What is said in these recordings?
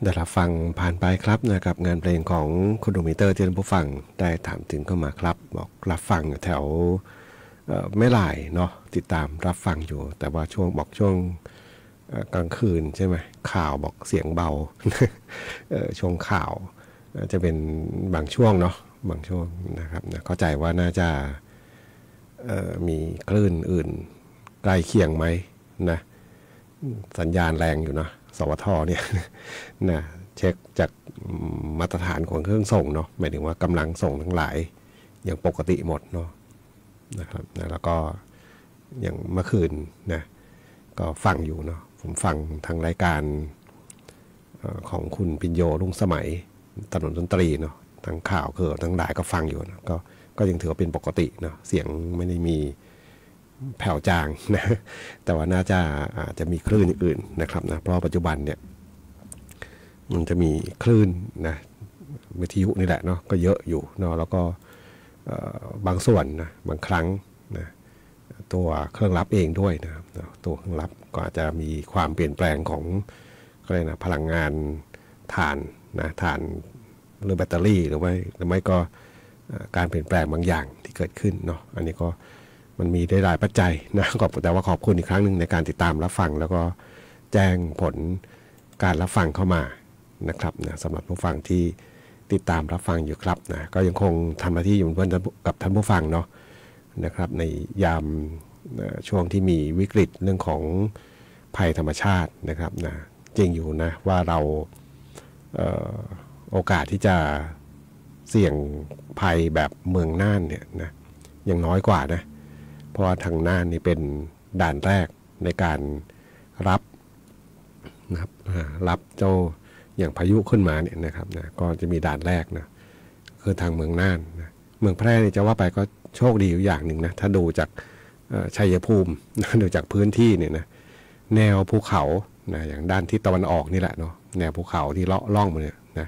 ได้รับฟังผ่านไปครับนะครับงานเพลงของคุณดูมิเตอร์ที่ท่านผู้ฟังได้ถามถึงเข้ามาครับบอกรับฟังแถวไม่หลายเนาะติดตามรับฟังอยู่แต่ว่าช่วงกลางคืนใช่ไหมข่าวบอกเสียงเบา ช่วงข่าวจะเป็นบางช่วงเนาะบางช่วงนะครับนะเข้าใจว่าน่าจะมีคลื่นอื่นใกล้เคียงไหมนะสัญญาณแรงอยู่เนาะสวทเนี่ยนะเช็คจากมาตรฐานของเครื่องส่งเนาะหมายถึงว่ากำลังส่งทั้งหลายอย่างปกติหมดเนาะนะครับนะแล้วก็อย่างเมื่อคืนนะก็ฟังอยู่เนาะผมฟังทางรายการของคุณพิญโยรุ่งสมัยถนนดนตรีเนาะทางข่าวคือทั้งหลายก็ฟังอยู่นะก็ยังถือว่าเป็นปกติเนาะเสียงไม่ได้มีแผ่วจางนะแต่ว่าน่าจะอาจจะมีคลื่นอื่นนะครับนะเพราะปัจจุบันเนี่ยมันจะมีคลื่นนะวิทยุนี่แหละเนาะก็เยอะอยู่เนาะแล้วก็บางส่วนนะบางครั้งนะตัวเครื่องรับเองด้วยนะครับตัวเครื่องรับก็อาจจะมีความเปลี่ยนแปลงของอะไรนะพลังงานถ่านนะถ่านหรือแบตเตอรี่หรือไม่ก็การเปลี่ยนแปลงบางอย่างที่เกิดขึ้นเนาะอันนี้ก็มันมีได้หลายปัจจัยนะแต่ว่าขอบคุณอีกครั้งหนึ่งในการติดตามรับฟังแล้วก็แจ้งผลการรับฟังเข้ามานะครับนะสำหรับผู้ฟังที่ติดตามรับฟังอยู่ครับนะก็ยังคงทำหน้าที่อยู่เพื่อนกับท่านผู้ฟังเนาะนะครับในยามช่วงที่มีวิกฤตเรื่องของภัยธรรมชาตินะครับนะจริงอยู่นะว่าเราโอกาสที่จะเสี่ยงภัยแบบเมืองน่านเนี่ยนะยังน้อยกว่านะเพราะว่าทางน่านนี่เป็นด่านแรกในการรับนะครับรับเจ้าอย่างพายุขึ้นมาเนี่ยนะครับนะก็จะมีด่านแรกนะคือทางเมืองน่านนะเมืองแพร่นี่จะว่าไปก็โชคดีอยู่อย่างหนึ่งนะถ้าดูจากชัยภูมิดูจากพื้นที่เนี่ยนะแนวภูเขานะอย่างด้านทิศตะวันออกนี่แหละเนาะแนวภูเขาที่เลาะล่องมาเนี่ยนะ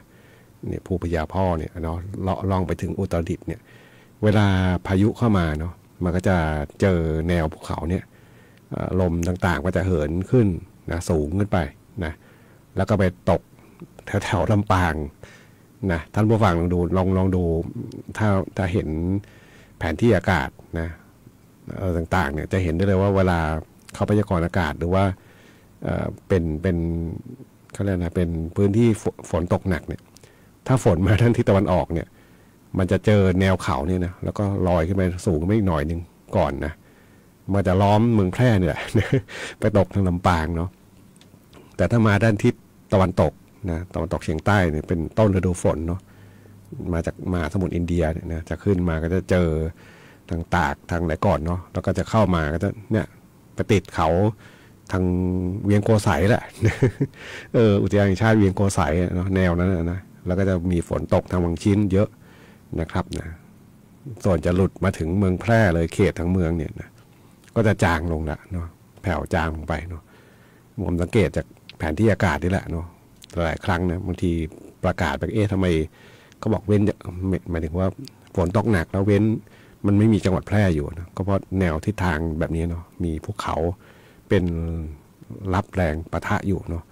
เนี่ยภูพญาพ่อเนี่ยเนาะเลาะล่องไปถึงอุตรดิตถ์เนี่ยเวลาพายุเข้ามาเนาะมันก็จะเจอแนวภูเขาเนี่ยลมต่างๆก็จะเหินขึ้นนะสูงขึ้นไปนะแล้วก็ไปตกแถวลำปางนะท่านผู้ฟังลองดูถ้าเห็นแผนที่อากาศนะต่างๆเนี่ยจะเห็นได้เลยว่าเวลาเขาพยากรณ์อากาศหรือว่าเป็นเขาเรียกนะเป็นพื้นที่ฝนตกหนักเนี่ยถ้าฝนมาทางทิศตะวันออกเนี่ยมันจะเจอแนวเขาเนี่ยนะแล้วก็ลอยขึ้นไปสูงขึ้นไปอีกหน่อยนึงก่อนนะมันจะล้อมเมืองแพร่เนี่ย ไปตกทางลำปางเนาะแต่ถ้ามาด้านทิศตะวันตกนะตะวันตกเฉียงใต้เนี่ยเป็นต้นฤดูฝนเนาะมาจากมหาสมุทรอินเดียเนี่ยนะจะขึ้นมาก็จะเจอทางตากทางไหนก่อนเนาะแล้วก็จะเข้ามาก็จะเนี่ยไปติดเขาทางเวียงโกสัยแหละ อุทยานแห่งชาติเวียงโกสัยเนาะแนวนั้นนะแล้วก็จะมีฝนตกทางบางชิ้นเยอะนะครับนะส่วนจะหลุดมาถึงเมืองแพร่เลยเขตทั้งเมืองเนี่ยนะก็จะจางลงละเนาะแผ่วจางลงไปเนาะผมสังเกตจากแผนที่อากาศนี่แหละเนาะหลายครั้งนะบางทีประกาศไปทำไมเขาบอกเว้นหมายถึงว่าฝนตกหนักแล้วเว้นมันไม่มีจังหวัดแพร่อยู่นะก็เพราะแนวทิศทางแบบนี้เนาะมีภูเขาเป็นรับแรงปะทะอยู่เนาะ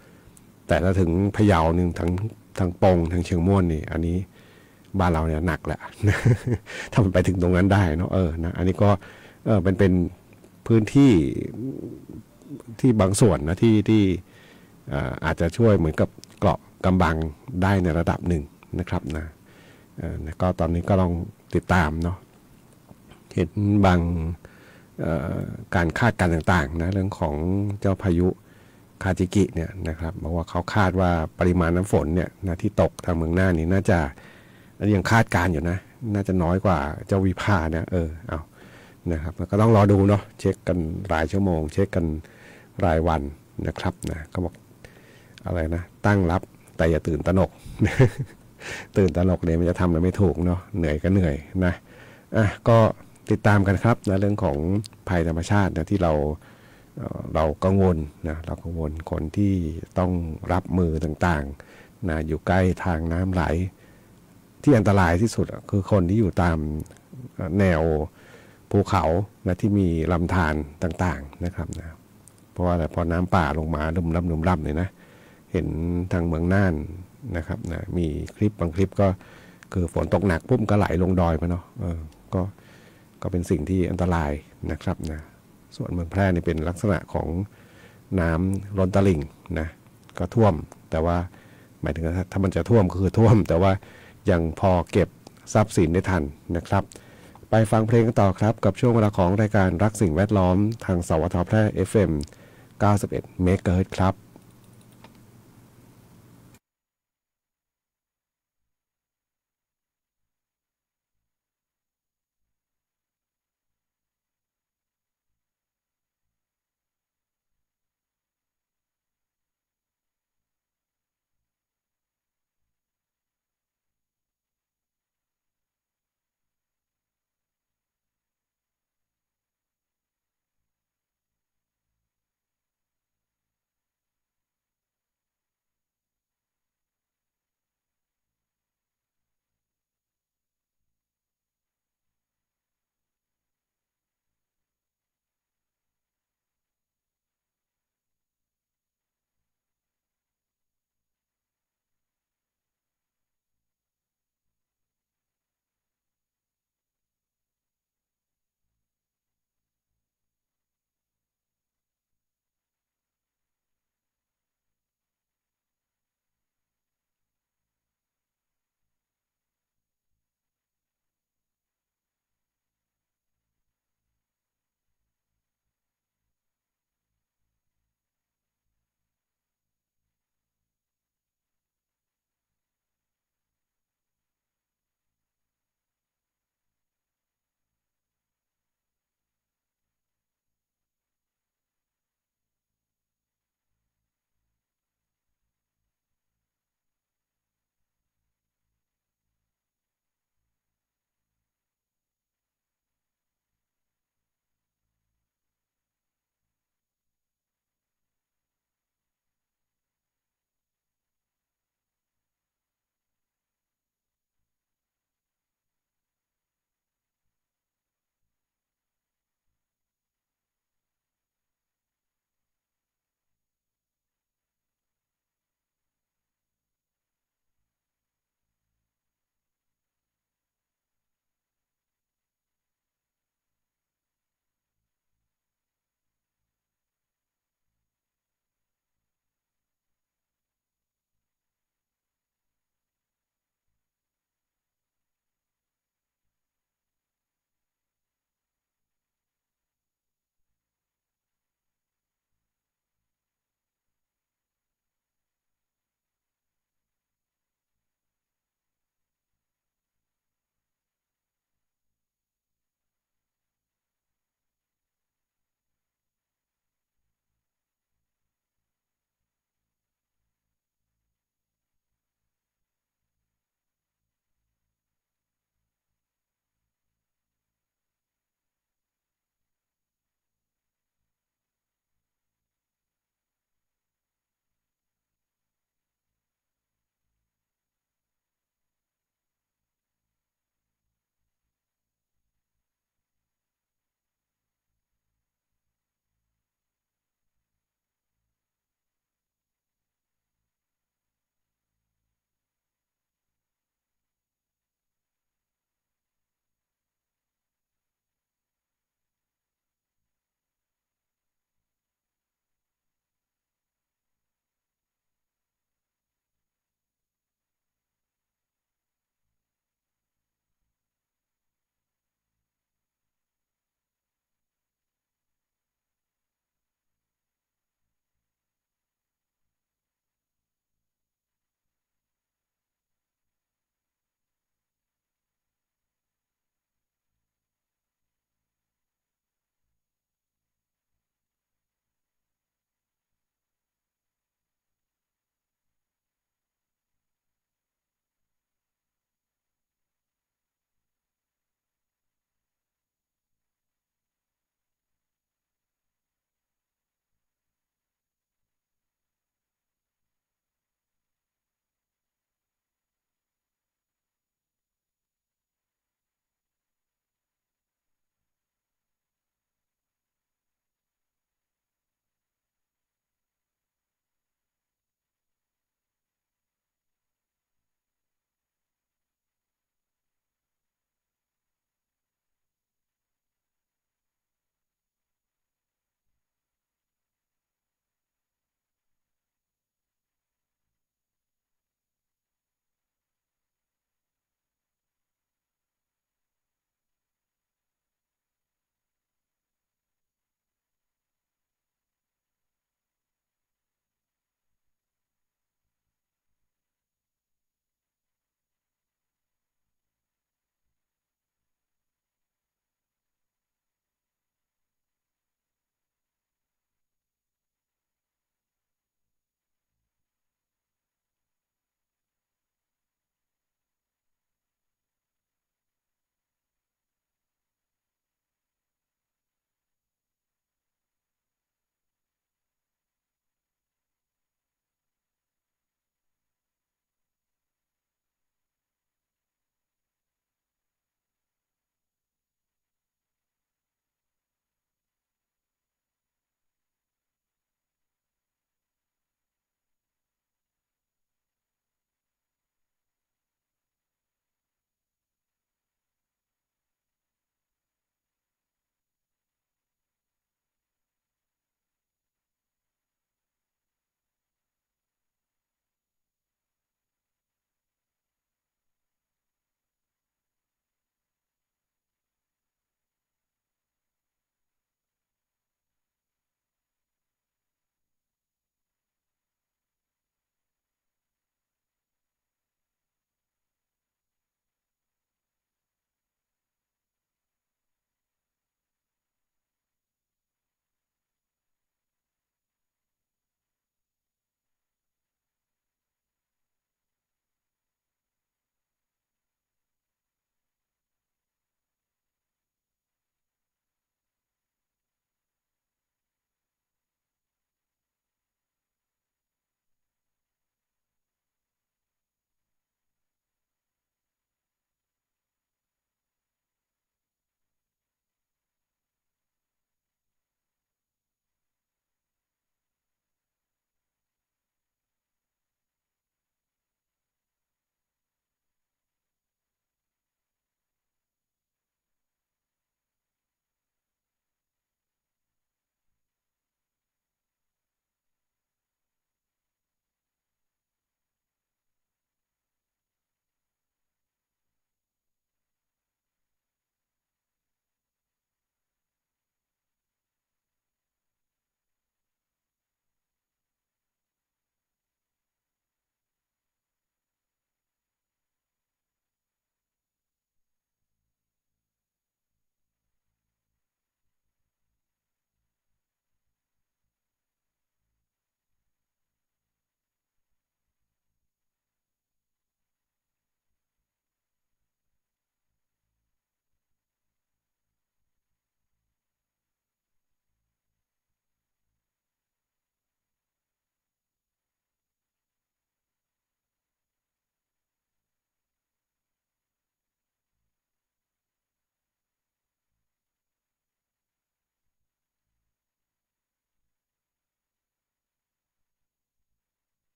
แต่ถ้าถึงพะเยาหนึ่งทางปงทางเชียงม่วนนี่อันนี้บ้านเราเนี่ยหนักแหละ ถ้ามันไปถึงตรงนั้นได้เนาะนะอันนี้ก็เป็นพื้นที่บางส่วนนะที่อาจจะช่วยเหมือนกับเกราะกำบังได้ในระดับหนึ่งนะครับนะก็ตอนนี้ก็ลองติดตามเนาะเห็นบางการคาดการณ์ต่างๆนะเรื่องของเจ้าพายุคาจิกิเนี่ยนะครับบอกว่าเขาคาดว่าปริมาณน้ำฝนเนี่ยนะที่ตกทางเมืองน่านนี่น่าจะยังคาดการณ์อยู่นะน่าจะน้อยกว่าเจ้าวิภาเนี่ยเอานะครับก็ต้องรอดูเนาะเช็คกันรายชั่วโมงเช็คกันรายวันนะครับนะก็บอกอะไรนะตั้งรับแต่อย่าตื่นตระหนก ตื่นตระหนกเนี่ยมันจะทำอะไรไม่ถูกเนาะเหนื่อยก็เหนื่อยนะก็ติดตามกันครับนะเรื่องของภัยธรรมชาตินะที่เรากังวลนะเรากังวลคนที่ต้องรับมือต่างๆนะอยู่ใกล้ทางน้ำไหลที่อันตรายที่สุดคือคนที่อยู่ตามแนวภูเขานะที่มีลำธารต่างๆนะครับนะเพราะว่าพอน้ำป่าลงมาลุ่มล่ำเลยนะ เห็นทางเมืองน่านนะครับนะมีคลิปบางคลิปก็คือฝนตกหนักปุ๊บก็ไหลลงดอยมาเนาะก็ก็เป็นสิ่งที่อันตรายนะครับนะส่วนเมืองแพร่นี่เป็นลักษณะของน้ำล้นตลิ่งนะก็ท่วมแต่ว่าหมายถึงถ้ามันจะท่วมก็คือท่วมแต่ว่ายังพอเก็บทรัพย์สินได้ทันนะครับไปฟังเพลงกันต่อครับกับช่วงเวลาของรายการรักสิ่งแวดล้อมทางสวทแพร่ FM 91 เมกะเฮิรตซ์ครับ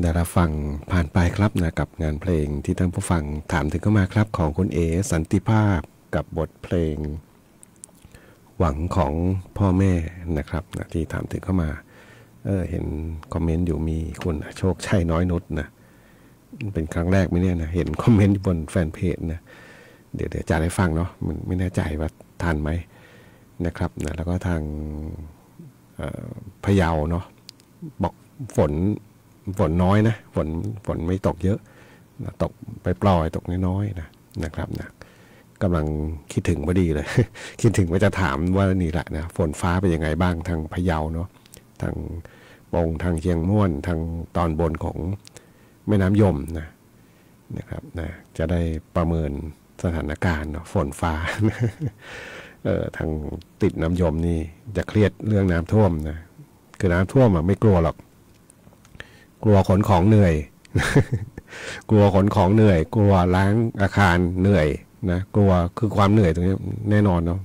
ได้รับฟังผ่านไปครับนะกับงานเพลงที่ท่านผู้ฟังถามถึงเข้ามาครับของคุณเอสันติภาพกับบทเพลงหวังของพ่อแม่นะครับนะที่ถามถึงเข้ามาเห็นคอมเมนต์อยู่มีคุณโชคชัยน้อยนุชนะเป็นครั้งแรกไหมเนี่ยนะเห็นคอมเมนต์บนแฟนเพจนะเดี๋ยวจะได้ฟังเนาะมันไม่แน่ใจว่าทันไหมนะครับนะแล้วก็ทางพะเยาเนาะบอกฝนน้อยนะฝนไม่ตกเยอะตกไปปล่อยตกน้อยๆนะครับนะกำลังคิดถึงพอดีเลย คิดถึงว่าจะถามว่านี่แหละนะฝนฟ้าเป็นยังไงบ้างทางพะเยาเนาะทางปงทางเชียงม่วนทางตอนบนของแม่น้ำยมนะครับนะจะได้ประเมินสถานการณ์เนาะฝนฟ้า ทางติดน้ำยมนี่จะเครียดเรื่องน้ำท่วมนะคือน้ำท่วมไม่กลัวหรอกกลัวขนของเหนื่อย กลัวขนของเหนื่อยกลัวล้างอาคารเหนื่อยนะกลัวคือความเหนื่อยตรงนี้แน่นอนเนาะ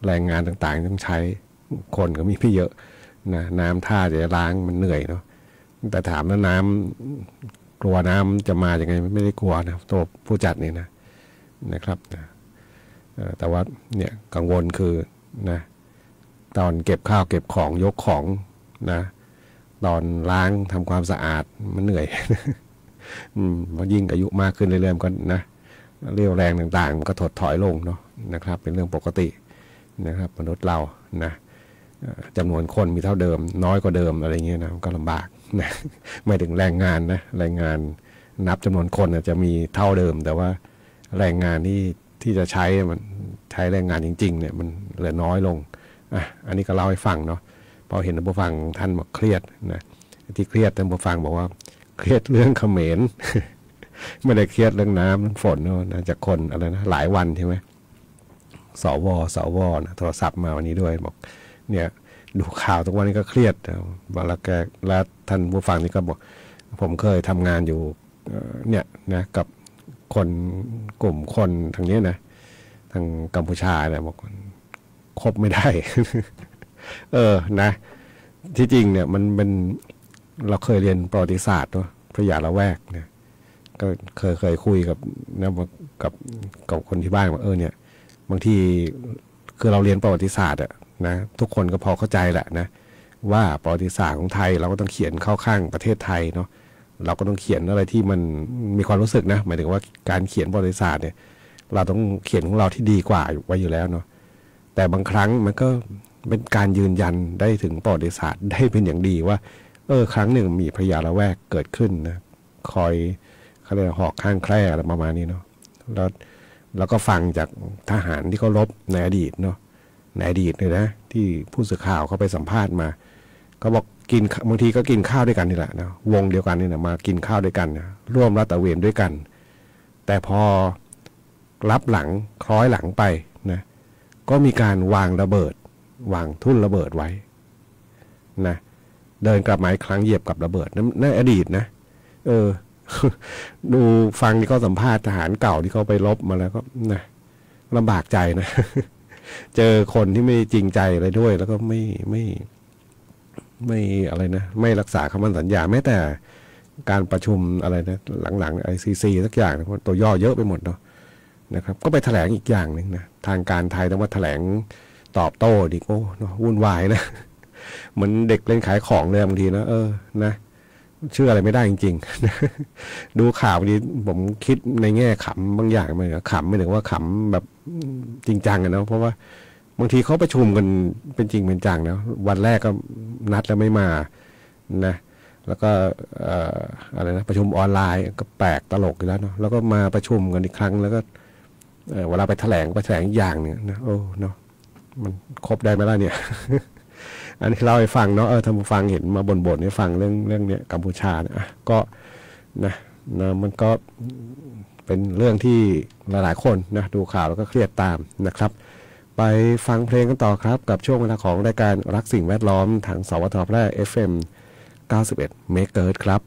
แรงงานต่างๆต้องใช้คนก็มีไม่เยอะนะน้ำท่าจะล้างมันเหนื่อยเนาะแต่ถามว่าน้ำกลัวน้ำจะมาอย่างไงไม่ได้กลัวนะตัวผู้จัดนี่นะครับนะแต่ว่าเนี่ยกังวลคือนะตอนเก็บข้าวเก็บของยกของนะตอนล้างทำความสะอาดมันเหนื่อย มันยิ่งอายุมากขึ้นเรื่อยๆก็นะเรี่ยวแรงต่างๆมันก็ถดถอยลงเนาะนะครับเป็นเรื่องปกตินะครับมนุษย์เรานะจำนวนคนมีเท่าเดิมน้อยกว่าเดิมอะไรเงี้ยนะก็ลำบากนะไม่ถึงแรงงานนะแรงงานนับจำนวนคนจะมีเท่าเดิมแต่ว่าแรงงานที่จะใช้มันใช้แรงงานจริงๆเนี่ยมันเหลือน้อยลงอันนี้ก็เล่าให้ฟังเนาะพอเห็นท่านผู้ฟังท่านบอกเครียดนะที่เครียดท่านผู้ฟังบอกว่าเครียดเรื่องเขมร ไม่ได้เครียดเรื่องน้ำฝนนะจากคนอะไรนะหลายวันใช่ไหมสวนะโทรศัพท์มาวันนี้ด้วยบอกเนี่ยดูข่าวทุกวันนี้ก็เครียดแล้วแกแล้วท่านผู้ฟังนี่ก็บอกผมเคยทำงานอยู่เนี่ยนะกับคนกลุ่มคนทางนี้นะทางกัมพูชาเนี่ยบอกคบไม่ได้ นะที่จริงเนี่ยมันเป็นเราเคยเรียนประวัติศาสตร์เนาะพระยาละแวกเนี่ยก็เคยคุยกับนะกับคนที่บ้านว่าเนี่ยบางทีคือเราเรียนประวัติศาสตร์นะทุกคนก็พอเข้าใจแหละนะว่าประวัติศาสตร์ของไทยเราก็ต้องเขียนเข้าข้างประเทศไทยเนาะเราก็ต้องเขียนอะไรที่มันมีความรู้สึกนะหมายถึงว่าการเขียนประวัติศาสตร์เนี่ยเราต้องเขียนของเราที่ดีกว่าไว้อยู่แล้วเนาะแต่บางครั้งมันก็เป็นการยืนยันได้ถึงประวัติศาสตร์ได้เป็นอย่างดีว่าครั้งหนึ่งมีพญาละแวกเกิดขึ้นนะคอยเขาเรียกหอกข้างแคร่อะไรประมาณนี้เนาะแล้วก็ฟังจากทหารที่เขารบในอดีตเนาะในอดีตเลยนะที่ผู้สื่อข่าวเขาไปสัมภาษณ์มาเขาบอกกินบางทีก็กินข้าวด้วยกันนี่แหละนะวงเดียวกันนี่นะมากินข้าวด้วยกันนะร่วมรัตระเวนด้วยกัน แต่พอรับหลังคล้อยหลังไปนะก็มีการวางระเบิดวางทุ่นระเบิดไว้นะเดินกลับมาอีกครั้งเหยียบกับระเบิดนั่นอดีตนะดูฟังที่เขาสัมภาษณ์ทหารเก่าที่เขาไปรบมาแล้วก็นะลำบากใจนะ เจอคนที่ไม่จริงใจอะไรด้วยแล้วก็ไม่อะไรนะไม่รักษาคำมั่นสัญญาแม้แต่การประชุมอะไรนะหลังๆ ICC สักอย่างนะตัวย่อเยอะไปหมดเนาะนะครับก็ไปแถลงอีกอย่างหนึ่งนะทางการไทยต้องมาแถลงตอบโต้ดิโก้วุ่นวายนะเหมือนเด็กเล่นขายของเลยบางทีนะนะเชื่ออะไรไม่ได้จริงๆ ดูข่าวนี้ผมคิดในแง่ขำบางอย่างไม่ขำไม่ถึงว่าขำแบบจริงจังนะเพราะว่าบางทีเขาประชุมกันเป็นจริงเป็นจังนะวันแรกก็นัดแล้วไม่มานะแล้วก็อะไรนะประชุมออนไลน์ก็แปลกตลกอยู่แล้วเนาะแล้วก็มาประชุมกันอีกครั้งแล้วก็เวลาไปแถลงอีกอย่างเนี่ยนะเนาะมันครบได้ไหมล่ะเนี่ย อันนี้เล่าให้ฟังเนาะท่านผู้ฟังเห็นมาบ่นให้ฟังเรื่องเนี้ยกัมพูชาเนี่ยก็นะมันก็เป็นเรื่องที่หลายๆคนนะดูข่าวแล้วก็เครียดตามนะครับไปฟังเพลงกันต่อครับกับช่วงเวลาของรายการรักสิ่งแวดล้อมทางสวทแพร่ FM 91 เมกะเฮิรตซ์ครับ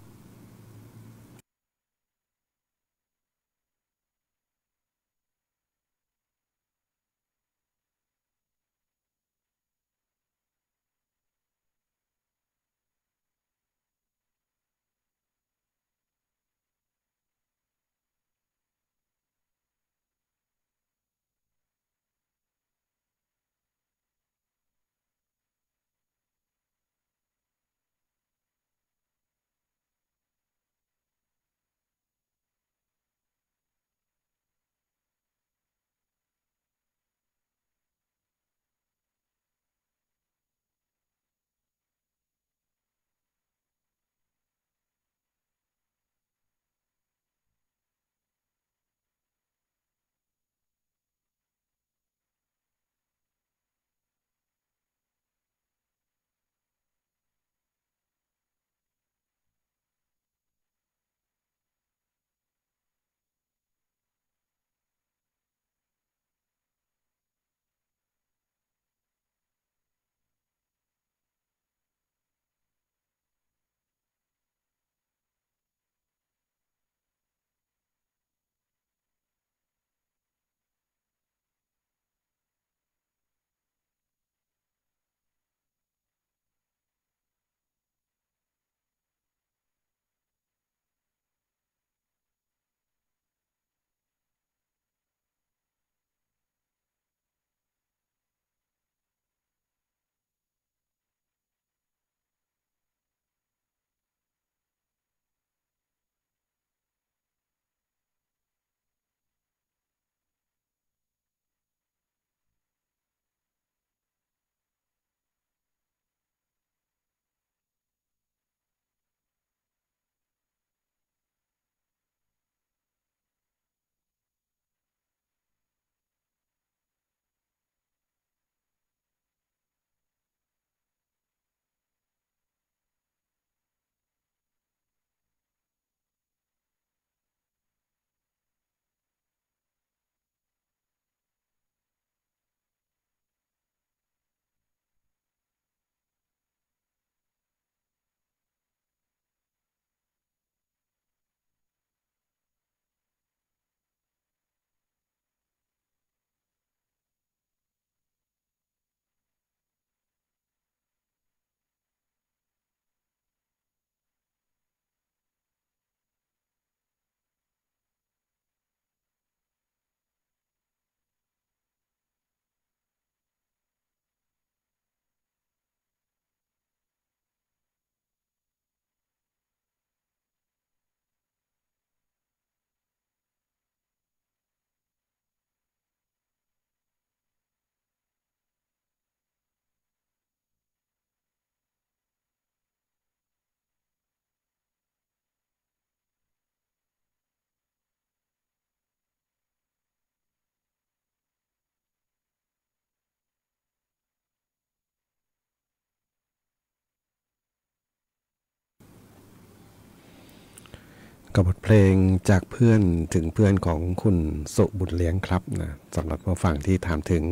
กับบทเพลงจากเพื่อนถึงเพื่อนของคุณสุบุญเลี้ยงครับนะสำหรับผู้ฟังที่ถามถึง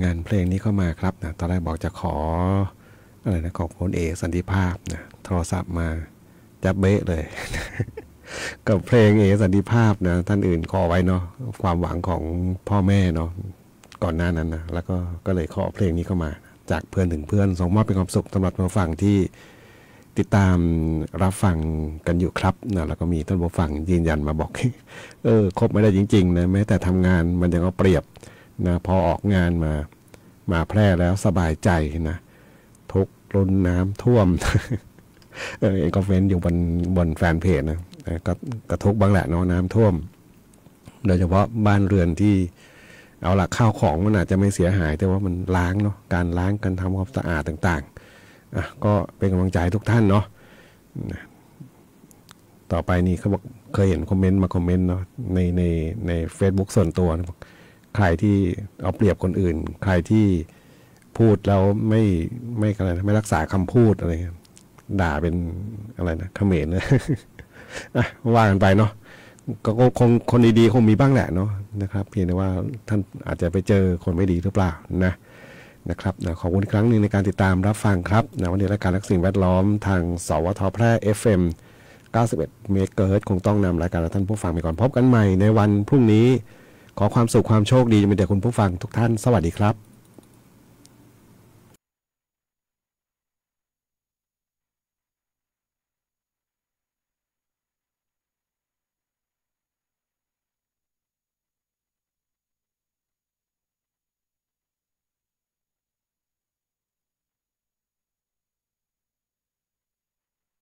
งานเพลงนี้เข้ามาครับนะตอนแรกบอกจะขออะไรนะของพลเอกสันติภาพนะโทรศัพท์มาจับเบ๊ะเลย กับเพลงเอกสันติภาพนะท่านอื่นขอไว้เนาะความหวังของพ่อแม่เนาะก่อนหน้านั้นนะแล้วก็เลยขอเพลงนี้เข้ามาจากเพื่อนถึงเพื่อนส่งมอบเป็นความสุขสำหรับผู้ฟังที่ติดตามรับฟังกันอยู่ครับนะแล้วก็มีท่านผู้ฟังยืนยันมาบอก ครบไม่ได้จริงๆนะแม้แต่ทำงานมันยังเอาเปรียบนะพอออกงานมาแพร่แล้วสบายใจนะทุกรุนน้ำท่วม เองก็เฟ้นอยู่บนแฟนเพจนะก็กระทุกบ้างแหละเนาะน้ำท่วมโดยเฉพาะบ้านเรือนที่เอาละข้าวของมันอาจจะไม่เสียหายแต่ว่ามันล้างเนาะการล้างการทำความสะอาดต่างๆก็เป็นกำลังใจทุกท่านเนาะต่อไปนี่เขาบอกเคยเห็นคอมเมนต์เนาะใน Facebook ส่วนตัวนะบอกใครที่เอาเปรียบคนอื่นใครที่พูดแล้วไม่อะไรนะไม่รักษาคำพูดอะไรด่าเป็นอะไรนะเขมรนะ ว่ากันไปเนาะก็คงคนดีๆคงมีบ้างแหละเนาะนะครับเพียงแต่ว่าท่านอาจจะไปเจอคนไม่ดีหรือเปล่านะครับขอบคุณอีกครั้งหนึ่งในการติดตามรับฟังครับวันนี้รายการรักสิ่งแวดล้อมทางสวทแพร่ FM 91 เมกะเฮิรตซ์คงต้องนำรายการท่านผู้ฟังไปก่อนพบกันใหม่ในวันพรุ่งนี้ขอความสุขความโชคดีจะมีแต่คุณผู้ฟังทุกท่านสวัสดีครับ